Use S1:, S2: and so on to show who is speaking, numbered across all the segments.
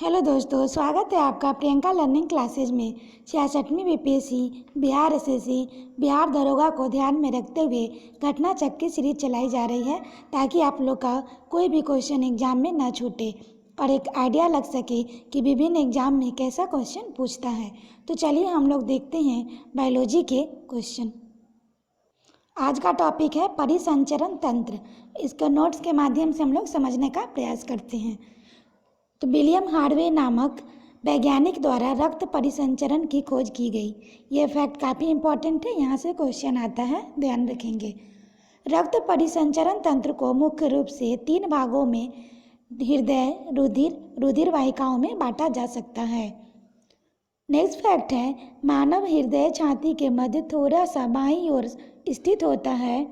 S1: Hello दोस्तों, स्वागत है आपका प्रियंका लर्निंग क्लासेज में। 66वीं बीपीएससी बिहार एसएससी बिहार दरोगा को ध्यान में रखते हुए घटना चक्र की सीरीज चलाई जा रही है ताकि आप लोग का कोई भी क्वेश्चन एग्जाम में ना छूटे और एक आइडिया लग सके कि विभिन्न एग्जाम में कैसा क्वेश्चन पूछता है। तो चलिए हम लोग देखते हैं बायोलॉजी के क्वेश्चन। आज का टॉपिक है परिसंचरण तंत्र। इसका नोट्स के माध्यम से हम लोग समझने का प्रयास करते हैं। तो विलियम हार्वे नामक वैज्ञानिक द्वारा रक्त परिसंचरण की खोज की गई। ये फैक्ट काफ़ी इंपॉर्टेंट है, यहाँ से क्वेश्चन आता है, ध्यान रखेंगे। रक्त परिसंचरण तंत्र को मुख्य रूप से 3 भागों में हृदय, रुधिर वाहिकाओं में बांटा जा सकता है। नेक्स्ट फैक्ट है, मानव हृदय छाती के मध्य थोड़ा सा बाईं ओर स्थित होता है।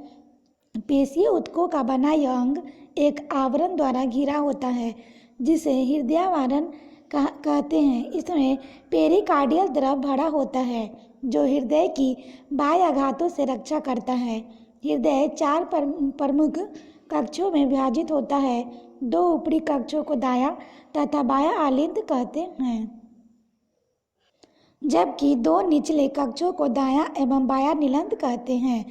S1: पेशीय ऊतकों का बना यह अंग एक आवरण द्वारा घिरा होता है जिसे हृदयावरण कहते हैं। इसमें पेरिकार्डियल द्रव भरा होता है जो हृदय की बाह्य आघातों से रक्षा करता है। हृदय 4 प्रमुख कक्षों में विभाजित होता है। 2 ऊपरी कक्षों को दायां तथा बायां आलिंद कहते हैं, जबकि 2 निचले कक्षों को दायां एवं बायां निलंद कहते हैं।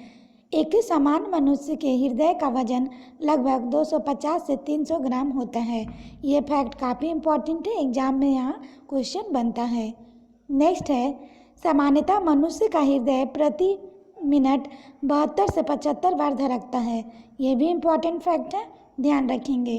S1: एक ही समान मनुष्य के हृदय का वजन लगभग 250 से 300 ग्राम होता है। ये फैक्ट काफ़ी इंपॉर्टेंट है, एग्जाम में यहाँ क्वेश्चन बनता है। नेक्स्ट है, सामान्यतः मनुष्य का हृदय प्रति मिनट 72 से 75 बार धड़कता है। ये भी इम्पॉर्टेंट फैक्ट है, ध्यान रखेंगे।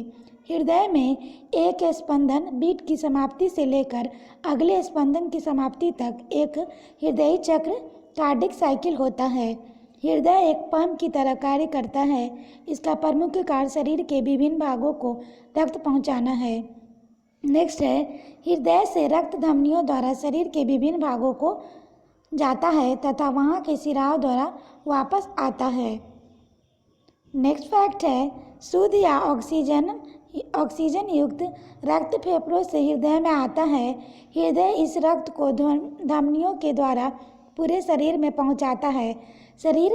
S1: हृदय में एक स्पंदन बीट की समाप्ति से लेकर अगले स्पंदन की समाप्ति तक एक हृदयी चक्र कार्डिक साइकिल होता है। हृदय एक पंप की तरह कार्य करता है। इसका प्रमुख कार्य शरीर के विभिन्न भागों को रक्त पहुंचाना है। नेक्स्ट है, हृदय से रक्त धमनियों द्वारा शरीर के विभिन्न भागों को जाता है तथा वहां के सिराओं द्वारा वापस आता है। नेक्स्ट फैक्ट है, शुद्ध या ऑक्सीजन युक्त रक्त फेफड़ों से हृदय में आता है। हृदय इस रक्त को धमनियों के द्वारा पूरे शरीर में पहुंचाता है। शरीर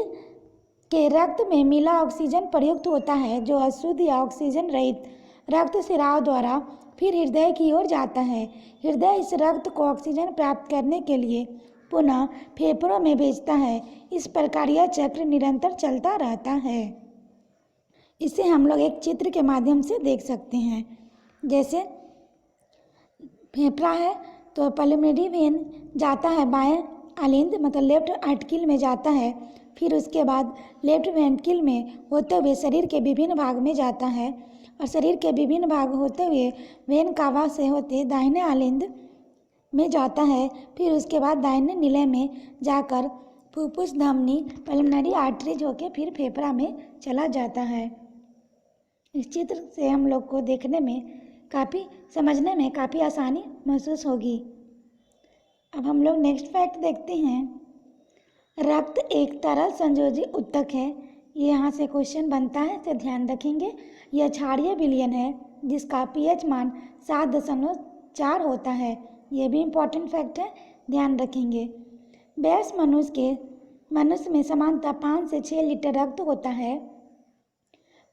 S1: के रक्त में मिला ऑक्सीजन प्रयुक्त होता है जो अशुद्ध या ऑक्सीजन रहित रक्त सिराओं द्वारा फिर हृदय की ओर जाता है। हृदय इस रक्त को ऑक्सीजन प्राप्त करने के लिए पुनः फेफड़ों में भेजता है। इस प्रकार यह चक्र निरंतर चलता रहता है। इसे हम लोग एक चित्र के माध्यम से देख सकते हैं। जैसे फेफड़ा है तो पल्मोनरी वेन जाता है बाएं आलिंद मतलब लेफ्ट आर्टिकल में जाता है, फिर उसके बाद लेफ्ट वेंट्रिकल में होते हुए शरीर के विभिन्न भाग में जाता है और शरीर के विभिन्न भाग होते हुए वेन कावा से होते दाहिने आलिंद में जाता है। फिर उसके बाद दाहिने नीले में जाकर फुफ्फुस धमनी पल्मोनरी आर्टरीज होके फिर फेफड़ा में चला जाता है। इस चित्र से हम लोग को देखने में समझने में काफ़ी आसानी महसूस होगी। अब हम लोग नेक्स्ट फैक्ट देखते हैं। रक्त एक तरल संयोजी उत्तक है। ये यहाँ से क्वेश्चन बनता है, तो ध्यान रखेंगे। यह क्षारीय विलयन है जिसका पीएच मान 7.4 होता है। ये भी इम्पॉर्टेंट फैक्ट है, ध्यान रखेंगे। वयस्क मनुष्य में सामान्यतः 5 से 6 लीटर रक्त होता है।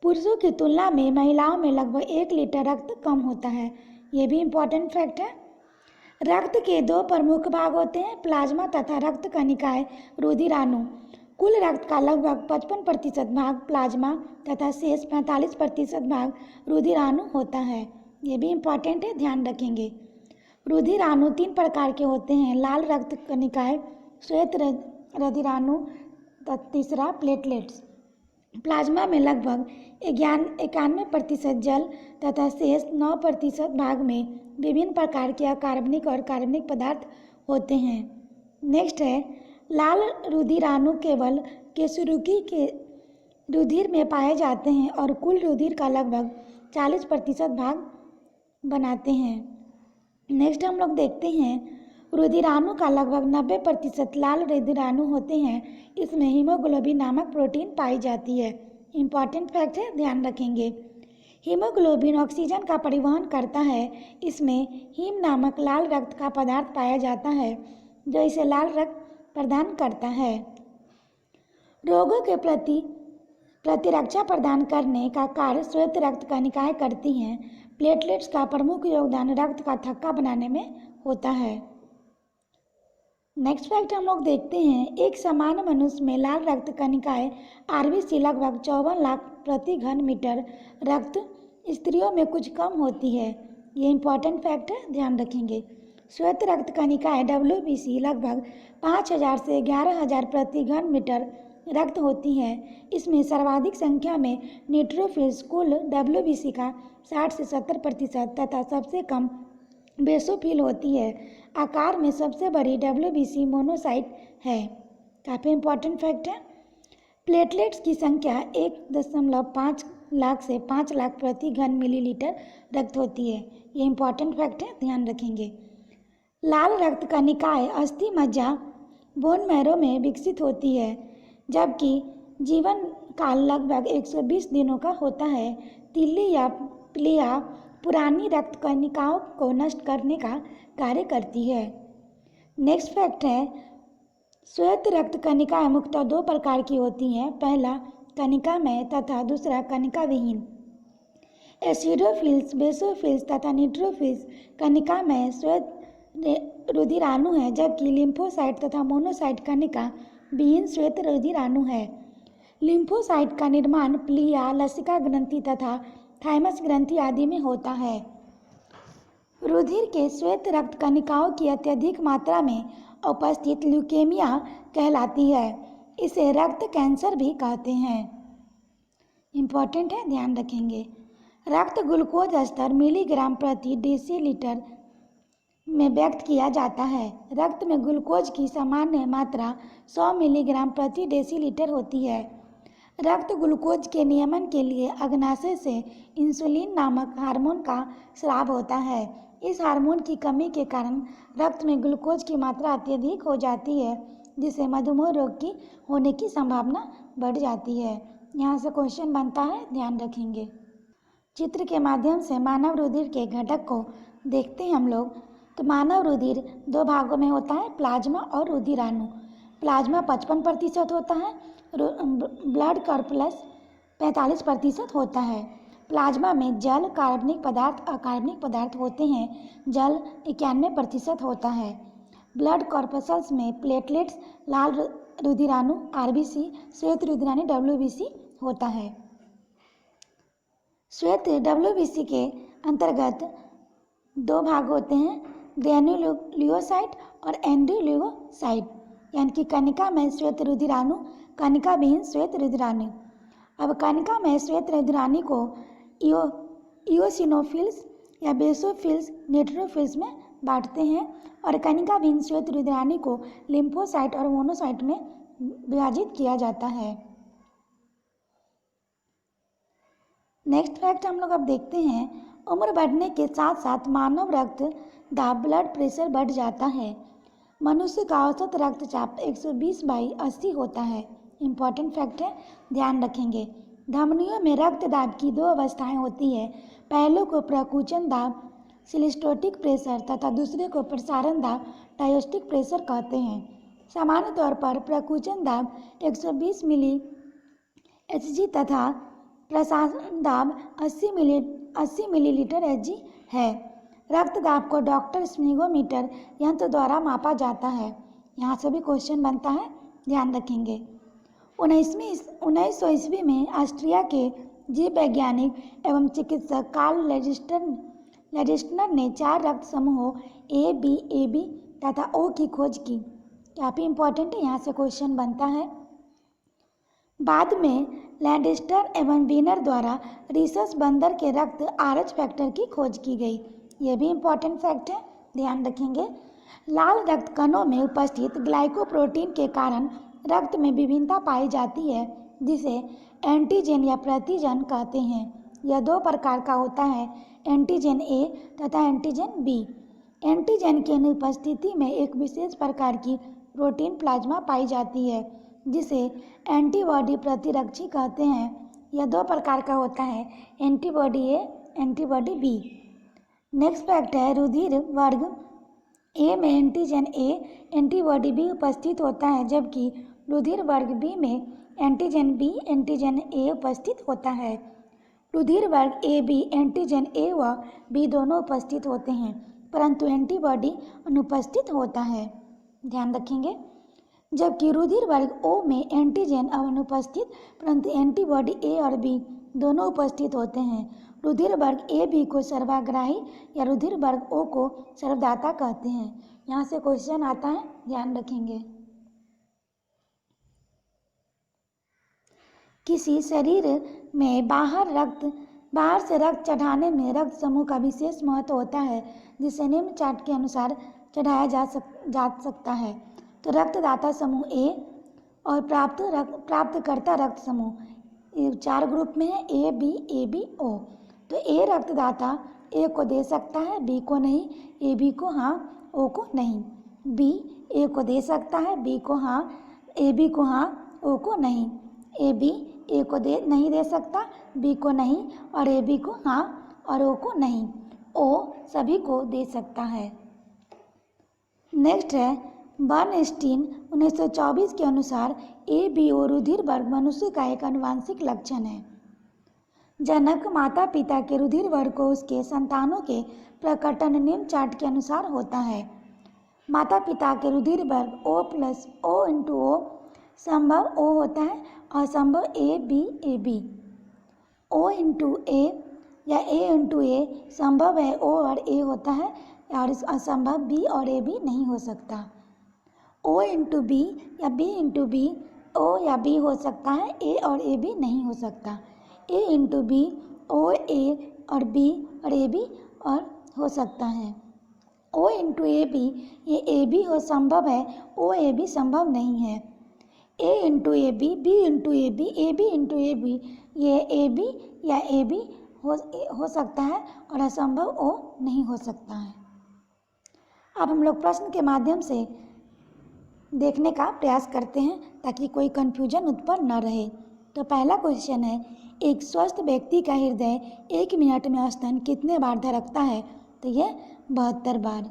S1: पुरुषों की तुलना में महिलाओं में लगभग 1 लीटर रक्त कम होता है। ये भी इम्पॉर्टेंट फैक्ट है। रक्त के 2 प्रमुख भाग होते हैं, प्लाज्मा तथा रक्त कणिकाएं रुधिराणु। कुल रक्त का लगभग 55% भाग प्लाज्मा तथा शेष 45% भाग रुधिराणु होता है। ये भी इम्पॉर्टेंट है, ध्यान रखेंगे। रुधिराणु 3 प्रकार के होते हैं, लाल रक्त कणिकाएं, श्वेत रुधिराणु तथा तीसरा प्लेटलेट्स। प्लाज्मा में लगभग 91% जल तथा शेष 9% भाग में विभिन्न प्रकार के अकार्बनिक और कार्बनिक पदार्थ होते हैं। नेक्स्ट है, लाल रुधिराणु केवल केशरुकी के रुधिर में पाए जाते हैं और कुल रुधिर का लगभग 40% भाग बनाते हैं। नेक्स्ट हम लोग देखते हैं, रुधिराणु का लगभग 90% लाल रुधिराणु होते हैं। इसमें हीमोग्लोबिन नामक प्रोटीन पाई जाती है। इम्पॉर्टेंट फैक्ट है, ध्यान रखेंगे। हीमोग्लोबिन ऑक्सीजन का परिवहन करता है। इसमें हीम नामक लाल रक्त का पदार्थ पाया जाता है जो इसे लाल रक्त प्रदान करता है। रोगों के प्रति प्रतिरक्षा प्रदान करने का कार्य श्वेत रक्त कणिकाएं करती हैं। प्लेटलेट्स का प्रमुख योगदान रक्त का थक्का बनाने में होता है। नेक्स्ट फैक्ट हम लोग देखते हैं, एक सामान्य मनुष्य में लाल रक्त कणिकाएं आरबीसी लगभग 54 लाख प्रति घन मीटर रक्त, स्त्रियों में कुछ कम होती है। ये इंपॉर्टेंट फैक्ट है, ध्यान रखेंगे। श्वेत रक्त कणिकाएं डब्ल्यूबीसी लगभग 5000 से 11000 प्रति घन मीटर रक्त होती हैं। इसमें सर्वाधिक संख्या में न्यूट्रोफिल्स कुल डब्ल्यूबीसी का 60 से 70% तथा सबसे कम बेसोफिल होती है। आकार में सबसे बड़ी डब्ल्यूबीसी मोनोसाइट है। काफ़ी इंपॉर्टेंट फैक्ट है। प्लेटलेट्स की संख्या 1.5 लाख से 5 लाख प्रति घन मिलीलीटर रक्त होती है। ये इंपॉर्टेंट फैक्ट है, ध्यान रखेंगे। लाल रक्त कणिकाएं अस्थि मज्जा बोन मैरो में विकसित होती है, जबकि जीवन काल लगभग 120 दिनों का होता है। तिल्ली या प्लिया पुरानी रक्त कणिकाओं को नष्ट करने का कार्य करती है। नेक्स्ट फैक्ट है, श्वेत रक्त कणिकाएं मुख्यतः 2 प्रकार की होती हैं। पहला कणिकामय तथा दूसरा कणिका विहीन। एसिडोफिल्स, बेसोफिल्स तथा न्यूट्रोफिल्स कणिकामय श्वेत रुधिराणु है, जबकि लिम्फोसाइट तथा मोनोसाइट कणिका विहीन श्वेत रुधिराणु है। लिम्फोसाइट का निर्माण प्लिया, लसिका ग्रंथि तथा थाइमस ग्रंथि आदि में होता है। रुधिर के श्वेत रक्त कणिकाओं की अत्यधिक मात्रा में उपस्थित ल्यूकेमिया कहलाती है। इसे रक्त कैंसर भी कहते हैं। इंपॉर्टेंट है, ध्यान रखेंगे। रक्त ग्लूकोज स्तर मिलीग्राम प्रति डेसीलीटर में व्यक्त किया जाता है। रक्त में ग्लूकोज की सामान्य मात्रा 100 मिलीग्राम प्रति डेसीलीटर होती है। रक्त ग्लूकोज के नियमन के लिए अग्नाशय से इंसुलिन नामक हार्मोन का स्राव होता है। इस हार्मोन की कमी के कारण रक्त में ग्लूकोज की मात्रा अत्यधिक हो जाती है, जिससे मधुमेह रोग की होने की संभावना बढ़ जाती है। यहाँ से क्वेश्चन बनता है, ध्यान रखेंगे। चित्र के माध्यम से मानव रुधिर के घटक को देखते हैं हम लोग। तो मानव रुधिर 2 भागों में होता है, प्लाज्मा और रुधिराणु। प्लाज्मा 55% होता है, ब्लड कॉर्पस 45% होता है। प्लाज्मा में जल, कार्बनिक पदार्थ, अकार्बनिक पदार्थ होते हैं। जल 91% होता है। ब्लड कॉर्पसल्स में प्लेटलेट्स, लाल रुधिराणु आरबीसी, श्वेत रुधिराणु डब्ल्यूबीसी होता है। श्वेत डब्ल्यूबीसी के अंतर्गत 2 भाग होते हैं, ग्रेन्युलोसाइट और एंडोल्यूसाइट, यानी कि कणिका में श्वेत रुधिराणु, कणिका विहीन श्वेत रुधिराणु। अब कणिका में श्वेत रुधिराणु को इओसिनोफिल्स या बेसोफिल्स, न्यूट्रोफिल्स में बांटते हैं और कणिका विहीन श्वेत रुधिराणु को लिम्फोसाइट और मोनोसाइट में विभाजित किया जाता है। नेक्स्ट फैक्ट हम लोग अब देखते हैं, उम्र बढ़ने के साथ साथ मानव रक्त दाब, ब्लड प्रेशर बढ़ जाता है। मनुष्य का औसत रक्तचाप 120/80 होता है। इंपॉर्टेंट फैक्ट है, ध्यान रखेंगे। धमनियों में रक्त दाब की 2 अवस्थाएं होती है। पहले को प्रकुचन दाब, सिस्टोलिक प्रेशर तथा दूसरे को प्रसारण दाब, डायस्टोलिक प्रेशर कहते हैं। सामान्य तौर पर प्रकुचन दाब 120 मिली एचजी तथा प्रसारण दाब 80 मिलीलीटर एचजी है। रक्त दाब को डॉक्टर स्फिग्मोमीटर यंत्र द्वारा मापा जाता है। यहाँ से भी क्वेश्चन बनता है, ध्यान रखेंगे। 1900 ईस्वी में ऑस्ट्रिया के जीव वैज्ञानिक एवं चिकित्सक कार्ल लैंडस्टर ने 4 रक्त समूहों ए, बी, ए बी तथा ओ की खोज की। काफ़ी इंपॉर्टेंट है, यहाँ से क्वेश्चन बनता है। बाद में लैंडस्टर एवं वीनर द्वारा रिसस बंदर के रक्त आरएच फैक्टर की खोज की गई। यह भी इंपॉर्टेंट फैक्ट है, ध्यान रखेंगे। लाल रक्त कणों में उपस्थित ग्लाइकोप्रोटीन के कारण रक्त में विभिन्नता पाई जाती है, जिसे एंटीजन या प्रतिजन कहते हैं। यह 2 प्रकार का होता है, एंटीजन ए तथा एंटीजन बी। एंटीजन की अनुपस्थिति में एक विशेष प्रकार की प्रोटीन प्लाज्मा पाई जाती है, जिसे एंटीबॉडी प्रतिरक्षी कहते हैं। यह 2 प्रकार का होता है, एंटीबॉडी ए, एंटीबॉडी बी। नेक्स्ट फैक्ट है, रुधिर वर्ग ए में एंटीजन ए, एंटीबॉडी बी उपस्थित होता है, जबकि रुधिर वर्ग बी में एंटीजन बी, एंटीजन ए उपस्थित होता है। रुधिर वर्ग ए बी एंटीजन ए व बी दोनों उपस्थित होते हैं, परंतु एंटीबॉडी अनुपस्थित होता है। ध्यान रखेंगे, जबकि रुधिर वर्ग ओ में एंटीजन अनुपस्थित परंतु एंटीबॉडी ए और बी दोनों उपस्थित होते हैं। रुधिर वर्ग ए बी को सर्वाग्राही या रुधिर वर्ग ओ को सर्वदाता कहते हैं। यहाँ से क्वेश्चन आता है, ध्यान रखेंगे। किसी शरीर में बाहर से रक्त चढ़ाने में रक्त समूह का विशेष महत्व होता है, जिसे निम्न चार्ट के अनुसार चढ़ाया जा सकता है। तो रक्तदाता समूह ए और प्राप्तकर्ता रक्त समूह 4 ग्रुप में है, ए बी ओ। तो ए रक्तदाता ए को दे सकता है, बी को नहीं, ए बी को हाँ, ओ को नहीं। बी ए को दे सकता है, बी को हाँ, ए बी को हाँ, ओ को नहीं। ए बी ए को नहीं दे सकता, बी को नहीं, और ए बी को हाँ और ओ को नहीं। ओ सभी को दे सकता है। नेक्स्ट है बर्नस्टीन 1924 के अनुसार ए बी ओ रुधिर वर्ग मनुष्य का एक आनुवांशिक लक्षण है। जनक माता पिता के रुधिर वर्ग को उसके संतानों के प्रकटन निम्न चार्ट के अनुसार होता है। माता पिता के रुधिर वर्ग O plus O into O संभव O होता है, असंभव ए बी। O इंटू ए या A इंटू ए संभव है O और A होता है, और असंभव B और A भी नहीं हो सकता। O इंटू बी या B इंटू बी O या B हो सकता है, A और A भी नहीं हो सकता। A into B O A और B और A भी और हो सकता है। O इंटू ए बी ये ए बी हो संभव है, O A B संभव नहीं है। A into A B B into A B into A B ये ए बी या ए बी हो सकता है, और असंभव O नहीं हो सकता है। अब हम लोग प्रश्न के माध्यम से देखने का प्रयास करते हैं ताकि कोई कन्फ्यूजन उत्पन्न न रहे। तो पहला क्वेश्चन है, एक स्वस्थ व्यक्ति का हृदय 1 मिनट में औसतन कितने बार धड़कता है? तो यह 72 बार।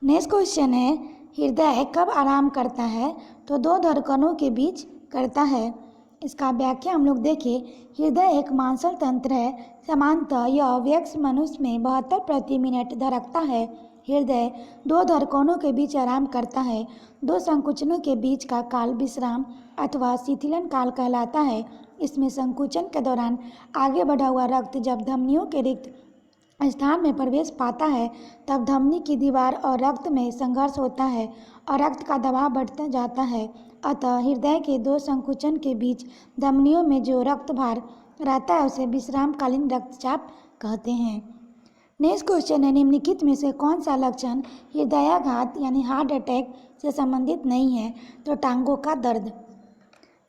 S1: नेक्स्ट क्वेश्चन है, हृदय कब आराम करता है? तो 2 धड़कनों के बीच करता है। इसका व्याख्या हम लोग देखें, हृदय एक मांसल तंत्र है, सामान्यतः यह वयस्क मनुष्य में 72 प्रति मिनट धड़कता है। हृदय 2 धड़कनों के बीच आराम करता है। 2 संकुचनों के बीच का काल विश्राम अथवा शिथिलन काल कहलाता है। इसमें संकुचन के दौरान आगे बढ़ा हुआ रक्त जब धमनियों के रिक्त स्थान में प्रवेश पाता है, तब धमनी की दीवार और रक्त में संघर्ष होता है और रक्त का दबाव बढ़ता जाता है। अतः हृदय के 2 संकुचन के बीच धमनियों में जो रक्त भार रहता है उसे विश्रामकालीन रक्तचाप कहते हैं। नेक्स्ट क्वेश्चन है, निम्नलिखित में से कौन सा लक्षण हृदयाघात यानी हार्ट अटैक से संबंधित नहीं है? तो टांगों का दर्द।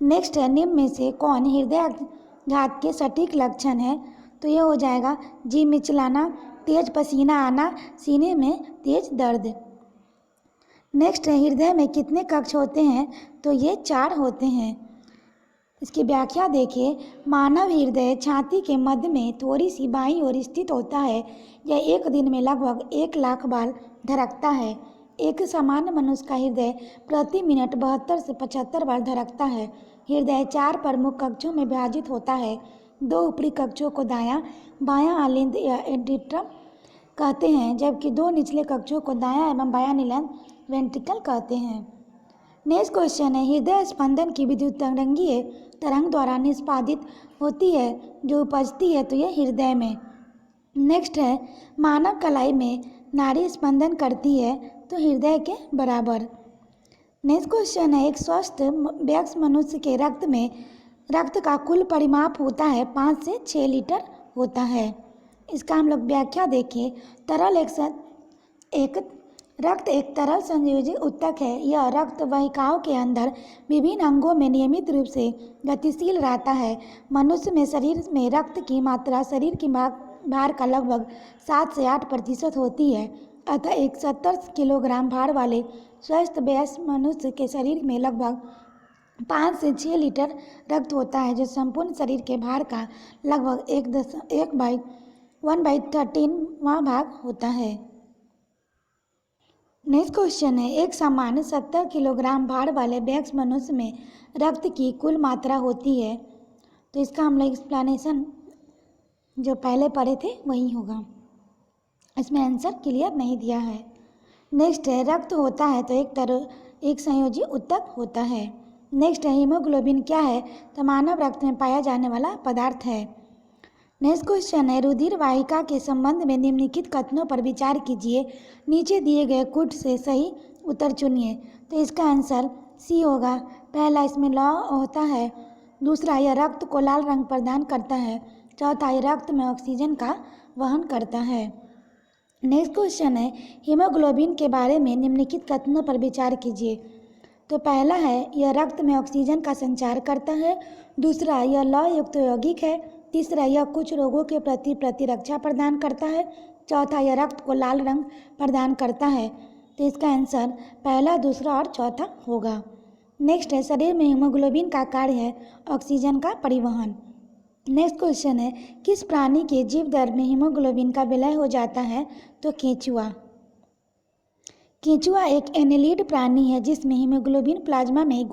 S1: नेक्स्ट है, निम्न में से कौन हृदयाघात के सटीक लक्षण है? तो ये हो जाएगा जी मिचलाना, तेज पसीना आना, सीने में तेज दर्द। नेक्स्ट है, हृदय में कितने कक्ष होते हैं? तो ये 4 होते हैं। इसकी व्याख्या देखिए, मानव हृदय छाती के मध्य में थोड़ी सी बाईं ओर स्थित होता है। यह एक दिन में लगभग 1 लाख बार धड़कता है। एक सामान्य मनुष्य का हृदय प्रति मिनट 72 से 75 बार धड़कता है। हृदय 4 प्रमुख कक्षों में विभाजित होता है। 2 ऊपरी कक्षों को दायां बायां अलिंद या एडिट्रम कहते हैं, जबकि 2 निचले कक्षों को दायां एवं बायां नीलांत वेंट्रिकल कहते हैं। नेक्स्ट क्वेश्चन है, हृदय स्पंदन की विद्युत तरंगीय तरंग द्वारा निष्पादित होती है जो उपजती है, तो यह हृदय में। नेक्स्ट है, मानव कलाई में नाड़ी स्पंदन करती है, तो हृदय के बराबर। नेक्स्ट क्वेश्चन है, एक स्वस्थ वयस्क मनुष्य के रक्त में रक्त का कुल परिमाप होता है 5 से 6 लीटर होता है। इसका हम लोग व्याख्या देखें, रक्त एक तरल संयोजी ऊतक है। यह रक्त वाहिकाओं के अंदर विभिन्न अंगों में नियमित रूप से गतिशील रहता है। मनुष्य में शरीर में रक्त की मात्रा शरीर की भार का लगभग 7 से 8% होती है। अतः एक 70 किलोग्राम भार वाले स्वस्थ वयस्क मनुष्य के शरीर में लगभग 5 से 6 लीटर रक्त होता है, जो संपूर्ण शरीर के भार का लगभग 1/13वां भाग होता है। नेक्स्ट क्वेश्चन है, एक सामान्य 70 किलोग्राम भार वाले वयस्क मनुष्य में रक्त की कुल मात्रा होती है, तो इसका हम लोग एक्सप्लेनेशन जो पहले पढ़े थे वही होगा, इसमें आंसर क्लियर नहीं दिया है। नेक्स्ट है रक्त होता है तो एक संयोजी ऊतक होता है। नेक्स्ट है हीमोग्लोबिन क्या है, तो मानव रक्त में पाया जाने वाला पदार्थ है। नेक्स्ट क्वेश्चन है रुधिर वाहिका के संबंध में निम्नलिखित कथनों पर विचार कीजिए, नीचे दिए गए कुछ से सही उत्तर चुनिए। तो इसका आंसर सी होगा। पहला इसमें लौ होता है, दूसरा यह रक्त को लाल रंग प्रदान करता है, चौथा यह रक्त में ऑक्सीजन का वहन करता है। नेक्स्ट क्वेश्चन है हीमोग्लोबिन के बारे में निम्नलिखित कथनों पर विचार कीजिए। तो पहला है यह रक्त में ऑक्सीजन का संचार करता है, दूसरा यह लौह युक्त यौगिक है, तीसरा यह कुछ रोगों के प्रति प्रतिरक्षा प्रदान करता है, चौथा यह रक्त को लाल रंग प्रदान करता है। तो इसका आंसर पहला, दूसरा और चौथा होगा। नेक्स्ट है शरीर में हीमोग्लोबिन का कार्य है ऑक्सीजन का परिवहन। नेक्स्ट क्वेश्चन है किस प्राणी के जीव दर में हीमोग्लोबिन का विलय हो जाता है, तो केंचुआ। केंचुआ एक एनेलिड प्राणी है जिसमें हीमोग्लोबिन प्लाज्मा में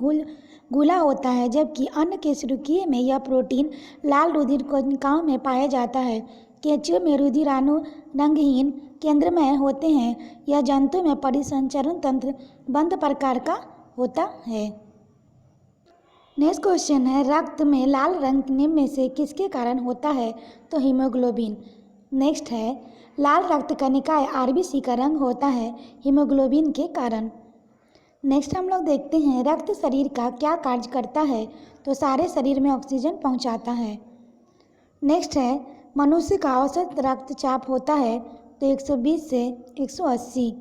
S1: घुला होता है, जबकि अन्य कशेरुकीय में यह प्रोटीन लाल रुधिर कोशिकाओं में पाया जाता है। केंचुए में रुधिराणु रंगहीन केंद्रमय होते हैं। यह जंतु में परिसंचरण तंत्र बंद प्रकार का होता है। नेक्स्ट क्वेश्चन है रक्त में लाल रंग निम्न में से किसके कारण होता है, तो हीमोग्लोबिन। नेक्स्ट है लाल रक्त कणिकाएं आरबीसी का रंग होता है हीमोग्लोबिन के कारण। नेक्स्ट हम लोग देखते हैं रक्त शरीर का क्या कार्य करता है, तो सारे शरीर में ऑक्सीजन पहुंचाता है। नेक्स्ट है मनुष्य का औसत रक्तचाप होता है तो 120 से 180।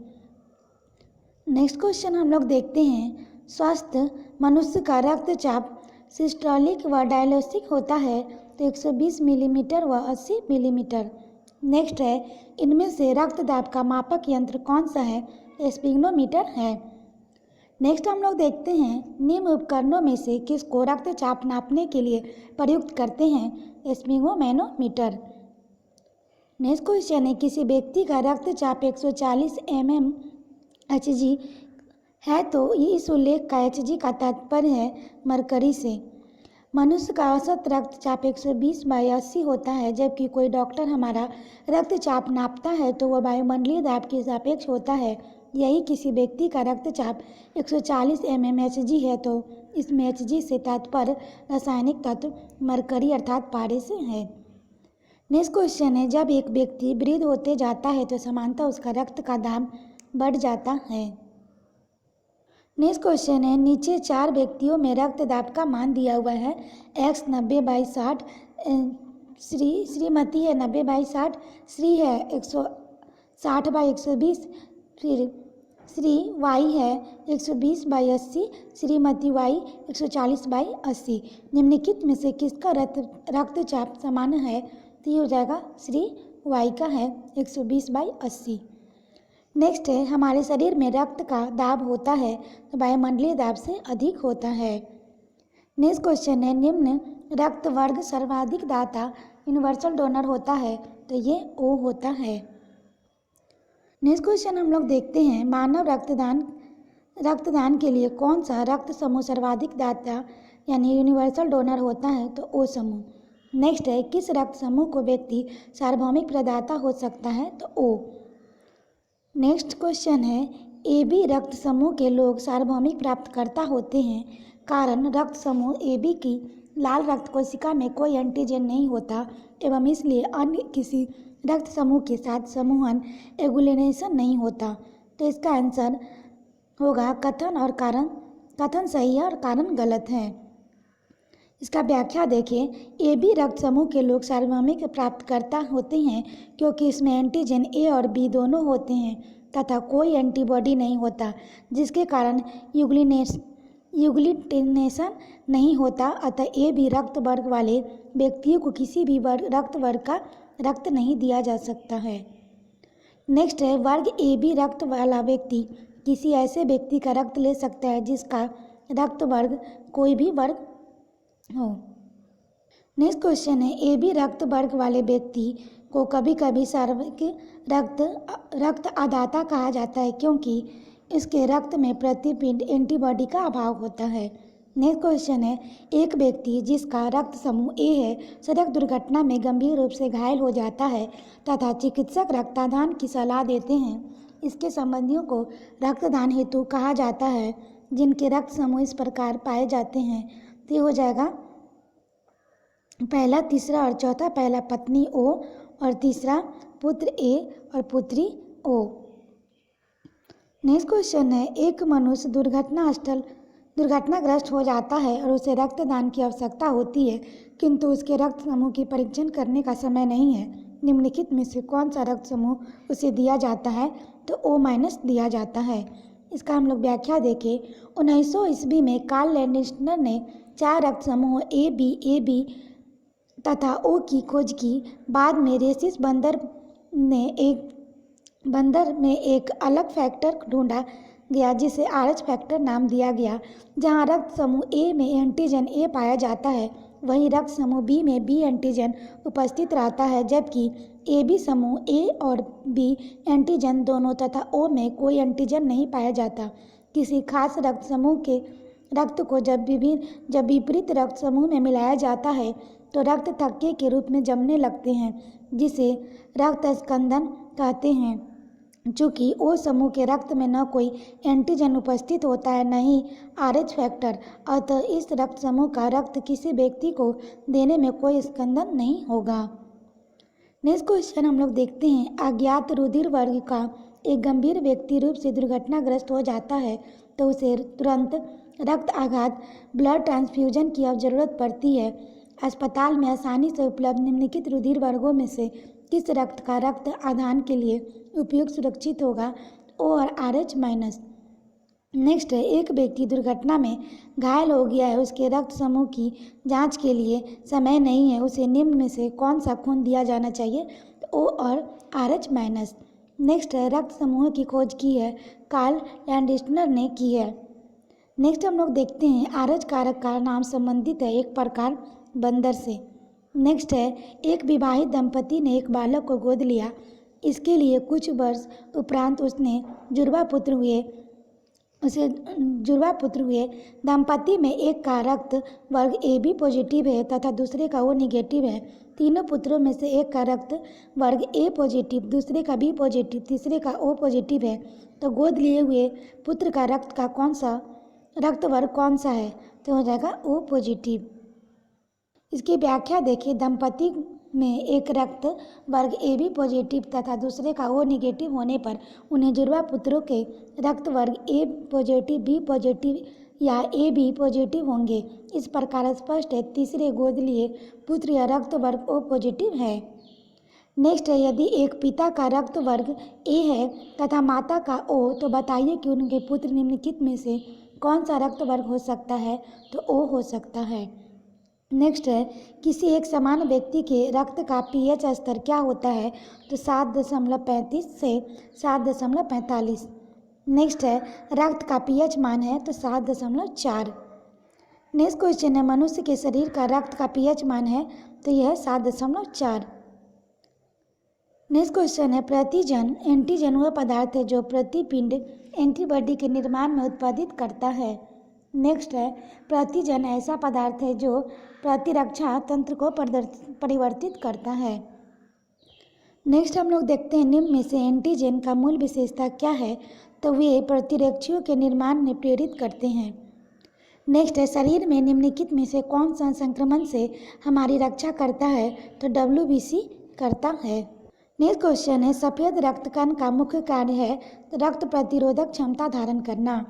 S1: नेक्स्ट क्वेश्चन हम लोग देखते हैं स्वस्थ मनुष्य का रक्तचाप सिस्टोलिक व डायस्टोलिक होता है तो 120 मिलीमीटर व 80 मिलीमीटर। नेक्स्ट है इनमें से रक्त दाब का मापक यंत्र कौन सा है, स्पिग्नोमीटर है। नेक्स्ट हम लोग देखते हैं निम्न उपकरणों में से किसको रक्तचाप नापने के लिए प्रयुक्त करते हैं, स्पिग्नोमैनोमीटर। नेक्स्ट क्वेश्चन है किसी व्यक्ति का रक्तचाप 140 mmHg है तो इस उल्लेख का Hg का तात्पर्य है मरकरी से। मनुष्य का औसत रक्तचाप 120/80 होता है, जबकि कोई डॉक्टर हमारा रक्तचाप नापता है तो वह वायुमंडलीय दाब के सापेक्ष होता है। यही किसी व्यक्ति का रक्तचाप 140 mmHg है तो इसमें Hg से तात्पर्य रासायनिक तत्व मरकरी अर्थात पारे से है। नेक्स्ट क्वेश्चन है जब एक व्यक्ति वृद्ध होते जाता है तो समानतः उसका रक्त का दाब बढ़ जाता है। नेक्स्ट क्वेश्चन है नीचे 4 व्यक्तियों में रक्त दाब का मान दिया हुआ है। X 90/60, श्रीमती है 90/60, श्री है 160/120, फिर श्री Y है 120/80, श्रीमती Y 140/80। निम्नलिखित में से किसका रक्तचाप समान है, तो ये हो जाएगा श्री Y का है 120/80। नेक्स्ट है हमारे शरीर में रक्त का दाब होता है तो वायुमंडलीय दाब से अधिक होता है। नेक्स्ट क्वेश्चन है निम्न रक्त वर्ग सर्वाधिक दाता यूनिवर्सल डोनर होता है तो ये O होता है। नेक्स्ट क्वेश्चन हम लोग देखते हैं मानव रक्तदान के लिए कौन सा रक्त समूह सर्वाधिक दाता यानी यूनिवर्सल डोनर होता है, तो O समूह। नेक्स्ट है किस रक्त समूह को व्यक्ति सार्वभौमिक प्रदाता हो सकता है, तो O। नेक्स्ट क्वेश्चन है AB रक्त समूह के लोग सार्वभौमिक प्राप्तकर्ता होते हैं, कारण रक्त समूह AB की लाल रक्त कोशिका में कोई एंटीजन नहीं होता एवं इसलिए अन्य किसी रक्त समूह के साथ समूहन एगुलेनेशन नहीं होता। तो इसका आंसर होगा कथन और कारण। कथन सही है और कारण गलत है। इसका व्याख्या देखिए AB रक्त समूह के लोग सार्वभौमिक प्राप्तकर्ता होते हैं क्योंकि इसमें एंटीजन A और B दोनों होते हैं तथा कोई एंटीबॉडी नहीं होता, जिसके कारण यूग्लिटिनेशन नहीं होता। अतः AB रक्त वर्ग वाले व्यक्तियों को किसी भी रक्त वर्ग का रक्त नहीं दिया जा सकता है। नेक्स्ट है वर्ग AB रक्त वाला व्यक्ति किसी ऐसे व्यक्ति का रक्त ले सकता है जिसका रक्त वर्ग कोई भी वर्ग हो। नेक्स्ट क्वेश्चन है AB रक्त वर्ग वाले व्यक्ति को कभी कभी सार्वभौमिक रक्त अदाता कहा जाता है क्योंकि इसके रक्त में प्रतिपिंड एंटीबॉडी का अभाव होता है। नेक्स्ट क्वेश्चन है, एक व्यक्ति जिसका रक्त समूह ए है सड़क दुर्घटना में गंभीर रूप से घायल हो जाता है तथा चिकित्सक रक्तदान की सलाह देते हैं। इसके संबंधियों को रक्तदान हेतु कहा जाता है जिनके रक्त समूह इस प्रकार पाए जाते हैं। तो ये हो जाएगा पहला, तीसरा और चौथा। पहला पत्नी ओ और तीसरा पुत्र ए और पुत्री ओ। नेक्स्ट क्वेश्चन है, एक मनुष्य दुर्घटनाग्रस्त हो जाता है और उसे रक्तदान की आवश्यकता होती है किंतु उसके रक्त समूह की परीक्षण करने का समय नहीं है। निम्नलिखित में से कौन सा रक्त समूह उसे दिया जाता है? तो O- दिया जाता है। इसका हम लोग व्याख्या देखें। 1900 ईस्वी में कार्ल लैंडस्टर ने 4 रक्त समूह ए बी तथा ओ की खोज की। बाद में रेसिस बंदर में एक अलग फैक्टर ढूंढा गया जिसे RH फैक्टर नाम दिया गया। जहां रक्त समूह ए में एंटीजन ए पाया जाता है वहीं रक्त समूह बी में बी एंटीजन उपस्थित रहता है, जबकि AB समूह ए और बी एंटीजन दोनों तथा ओ में कोई एंटीजन नहीं पाया जाता। किसी खास रक्त समूह के रक्त को जब विपरीत रक्त समूह में मिलाया जाता है तो रक्त थक्के के रूप में जमने लगते हैं जिसे रक्त स्कंदन कहते हैं। चूँकि ओ समूह के रक्त में न कोई एंटीजन उपस्थित होता है न ही RH फैक्टर, अतः इस रक्त समूह का रक्त किसी व्यक्ति को देने में कोई स्कंदन नहीं होगा। नेक्स्ट क्वेश्चन हम लोग देखते हैं, अज्ञात रुधिर वर्ग का एक गंभीर व्यक्ति रूप से दुर्घटनाग्रस्त हो जाता है तो उसे तुरंत रक्त आघात ब्लड ट्रांसफ्यूजन की अब जरूरत पड़ती है। अस्पताल में आसानी से उपलब्ध निम्नलिखित रुधिर वर्गों में से किस रक्त का रक्त आदान के लिए उपयुक्त सुरक्षित होगा? O और RH-। नेक्स्ट है, एक व्यक्ति दुर्घटना में घायल हो गया है, उसके रक्त समूह की जांच के लिए समय नहीं है, उसे निम्न में से कौन सा खून दिया जाना चाहिए? O और RH-। नेक्स्ट है, रक्त समूह की खोज की है कार्ल लैंडस्टर ने की है। नेक्स्ट हम लोग देखते हैं, RH कारक का नाम संबंधित है एक प्रकार बंदर से। नेक्स्ट है, एक विवाहित दंपति ने एक बालक को गोद लिया। इसके लिए कुछ वर्ष उपरांत उसे जुड़वा पुत्र हुए। दंपति में एक का रक्त वर्ग AB पॉजिटिव है तथा दूसरे का O निगेटिव है। तीनों पुत्रों में से एक का रक्त वर्ग A पॉजिटिव, दूसरे का B पॉजिटिव, तीसरे का O पॉजिटिव है। तो गोद लिए हुए पुत्र का रक्त वर्ग कौन सा है? तो हो जाएगा O पॉजिटिव। इसकी व्याख्या देखिए, दंपति में एक रक्त वर्ग AB पॉजिटिव तथा दूसरे का O निगेटिव होने पर उन्हें जुड़वा पुत्रों के रक्त वर्ग A पॉजिटिव, B पॉजिटिव या AB पॉजिटिव होंगे। इस प्रकार स्पष्ट है तीसरे गोद लिए पुत्र या रक्त वर्ग O पॉजिटिव है। नेक्स्ट है, यदि एक पिता का रक्त वर्ग A है तथा माता का O, तो बताइए कि उनके पुत्र निम्नलिखित में से कौन सा रक्त वर्ग हो सकता है? तो O हो सकता है। नेक्स्ट है, किसी एक समान व्यक्ति के रक्त का pH स्तर क्या होता है? तो 7.35 से 7.45। नेक्स्ट है, रक्त का pH मान है तो 7.4। नेक्स्ट क्वेश्चन है, मनुष्य के शरीर का रक्त का pH मान है तो यह है 7.4। नेक्स्ट क्वेश्चन है, प्रतिजन एंटीजन वह पदार्थ है जो प्रतिपिंड एंटीबॉडी के निर्माण में उत्पादित करता है। नेक्स्ट है, प्रतिजन ऐसा पदार्थ है जो प्रतिरक्षा तंत्र को परिवर्तित करता है। नेक्स्ट हम लोग देखते हैं, निम्न में से एंटीजन का मूल विशेषता क्या है? तो वे प्रतिरक्षियों के निर्माण में प्रेरित करते हैं। नेक्स्ट है, शरीर में निम्नलिखित में से कौन सा संक्रमण से हमारी रक्षा करता है? तो WBC करता है। नेक्स्ट क्वेश्चन है, सफ़ेद रक्त कण का मुख्य कार्य है रक्त प्रतिरोधक क्षमता धारण करना।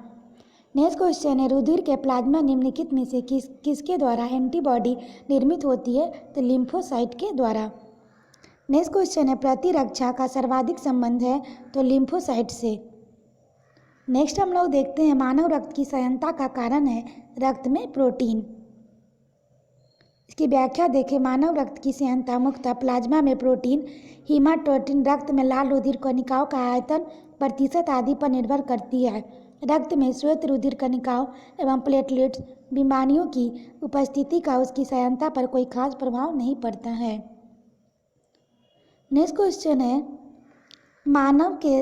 S1: नेक्स्ट क्वेश्चन है, रुधिर के प्लाज्मा निम्नलिखित में से किसके द्वारा एंटीबॉडी निर्मित होती है? तो लिम्फोसाइट के द्वारा। नेक्स्ट क्वेश्चन है, प्रतिरक्षा का सर्वाधिक संबंध है तो लिम्फोसाइट से। नेक्स्ट हम लोग देखते हैं, मानव रक्त की सयनता का कारण है रक्त में प्रोटीन। इसकी व्याख्या देखें, मानव रक्त की सयनता मुख्यतः प्लाज्मा में प्रोटीन, हीमाटोटिन, रक्त में लाल रुधिर कणिकाओं का आयतन, प्रतिशत आदि पर निर्भर करती है। रक्त में श्वेत रुधिर कणिकाओं एवं प्लेटलेट्स बीमारियों की उपस्थिति का उसकी सयनता पर कोई खास प्रभाव नहीं पड़ता है। नेक्स्ट क्वेश्चन है, मानव के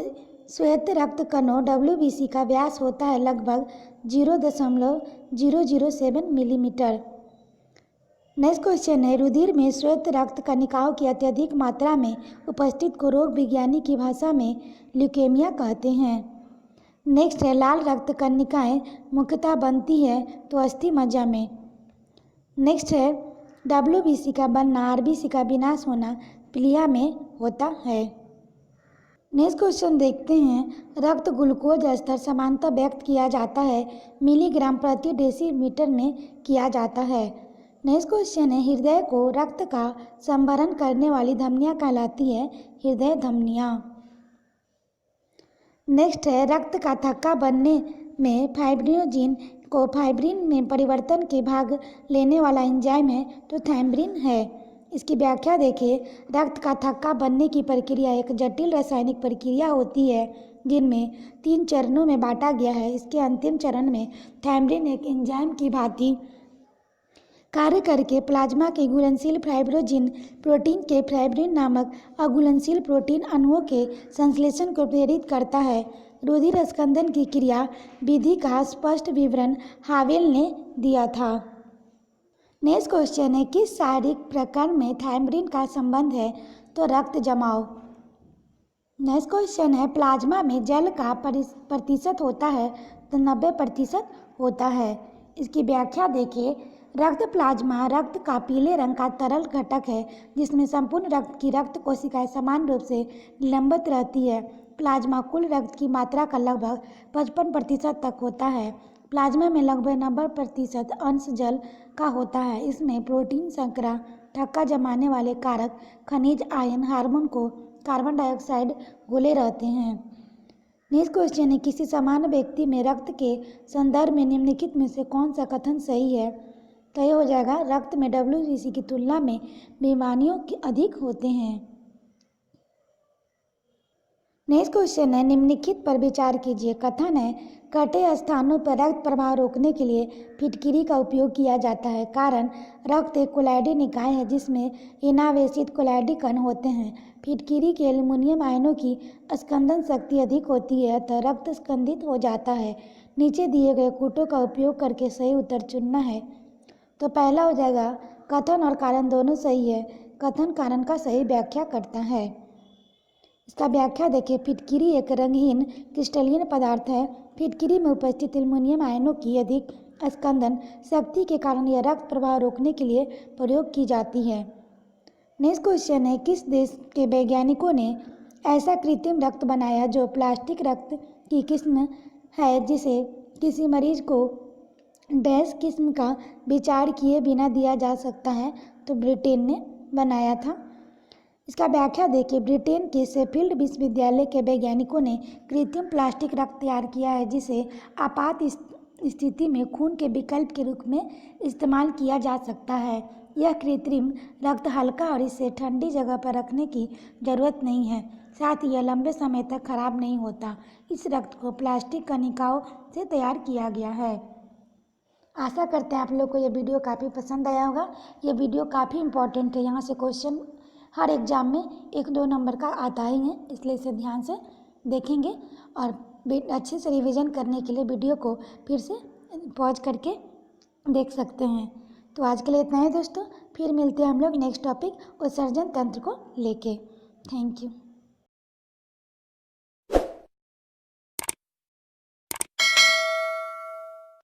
S1: श्वेत रक्त कणों WBC का व्यास होता है लगभग 0.007 मिलीमीटर। नेक्स्ट क्वेश्चन है, रुधिर में श्वेत रक्त कणिकाओं की अत्यधिक मात्रा में उपस्थित को रोग विज्ञानी की भाषा में ल्यूकेमिया कहते हैं। नेक्स्ट है, लाल रक्त कणिकाएं मुख्यतः बनती है तो अस्थि मज्जा में। नेक्स्ट है, WBC का बनना RBC का विनाश होना प्लिया में होता है। नेक्स्ट क्वेश्चन देखते हैं, रक्त ग्लूकोज स्तर सामान्यतः व्यक्त किया जाता है मिलीग्राम प्रति डेसीमीटर में किया जाता है। नेक्स्ट क्वेश्चन है, हृदय को रक्त का संभरण करने वाली धमनियाँ कहलाती है हृदय धमनियाँ। नेक्स्ट है, रक्त का थक्का बनने में फाइब्रिनोजिन को फाइब्रिन में परिवर्तन के भाग लेने वाला एंजाइम है तो थैम्ब्रिन है। इसकी व्याख्या देखिए, रक्त का थक्का बनने की प्रक्रिया एक जटिल रासायनिक प्रक्रिया होती है जिनमें 3 चरणों में बांटा गया है। इसके अंतिम चरण में थैम्ब्रिन एक एंजाइम की भांति कार्य करके प्लाज्मा के घुलनशील फाइब्रिनोजिन प्रोटीन के फाइब्रिन नामक अघुलनशील प्रोटीन अणुओं के संश्लेषण को प्रेरित करता है। रुधिर स्कंदन की क्रिया विधि का स्पष्ट विवरण हावेल ने दिया था। नेक्स्ट क्वेश्चन है, किस शारीरिक प्रकरण में थैम्ब्रिन का संबंध है तो रक्त जमाव। नेक्स्ट क्वेश्चन है, प्लाज्मा में जल का प्रतिशत होता है तो 90% होता है। इसकी व्याख्या देखिए, रक्त प्लाज्मा रक्त का पीले रंग का तरल घटक है जिसमें संपूर्ण रक्त की रक्त कोशिकाएं समान रूप से निलंबित रहती है। प्लाज्मा कुल रक्त की मात्रा का लगभग 55% तक होता है। प्लाज्मा में लगभग 90% अंश जल का होता है। इसमें प्रोटीन, शर्करा, थक्का जमाने वाले कारक, खनिज, आयन, हार्मोन को कार्बन डाइऑक्साइड घुले रहते हैं। नेक्स्ट क्वेश्चन है, किसी सामान्य व्यक्ति में रक्त के संदर्भ में निम्नलिखित में से कौन सा कथन सही है। तो ये हो जाएगा, रक्त में WBC की तुलना में बीमारियों के अधिक होते हैं। नेक्स्ट क्वेश्चन है, निम्नलिखित पर विचार कीजिए। कथन है, कटे स्थानों पर रक्त प्रवाह रोकने के लिए फिटकिरी का उपयोग किया जाता है। कारण, रक्त एक कोलाइडी निकाय है जिसमें इनावेशित कोलाइडी कण होते हैं। फिटकिरी के एल्यूमिनियम आयनों की स्कंदन शक्ति अधिक होती है अतः रक्त स्कंदित हो जाता है। नीचे दिए गए कूटों का उपयोग करके सही उत्तर चुनना है। तो पहला हो जाएगा, कथन और कारण दोनों सही है। कथन कारण का सही व्याख्या करता है। इसका व्याख्या देखिए, फिटकिरी एक रंगहीन क्रिस्टलीन पदार्थ है। फिटकिरी में उपस्थित एल्यूमिनियम आयनों की अधिक स्कंदन शक्ति के कारण यह रक्त प्रवाह रोकने के लिए प्रयोग की जाती है। नेक्स्ट क्वेश्चन है, किस देश के वैज्ञानिकों ने ऐसा कृत्रिम रक्त बनाया जो प्लास्टिक रक्त की किस्म है जिसे किसी मरीज को डैश किस्म का विचार किए बिना दिया जा सकता है। तो ब्रिटेन ने बनाया था। इसका व्याख्या देखिए, ब्रिटेन के शेफील्ड विश्वविद्यालय के वैज्ञानिकों ने कृत्रिम प्लास्टिक रक्त तैयार किया है जिसे आपात स्थिति में खून के विकल्प के रूप में इस्तेमाल किया जा सकता है। यह कृत्रिम रक्त हल्का और इसे ठंडी जगह पर रखने की ज़रूरत नहीं है, साथ ही यह लंबे समय तक खराब नहीं होता। इस रक्त को प्लास्टिक कणिकाओं से तैयार किया गया है। आशा करते हैं आप लोग को यह वीडियो काफ़ी पसंद आया होगा। ये वीडियो काफ़ी इंपॉर्टेंट है, यहाँ से क्वेश्चन हर एग्ज़ाम में 1-2 नंबर का आता ही है, इसलिए इसे ध्यान से देखेंगे और अच्छे से रिवीजन करने के लिए वीडियो को फिर से पॉज करके देख सकते हैं। तो आज के लिए इतना ही दोस्तों, फिर मिलते हैं हम लोग नेक्स्ट टॉपिक उत्सर्जन तंत्र को लेके। Thank you.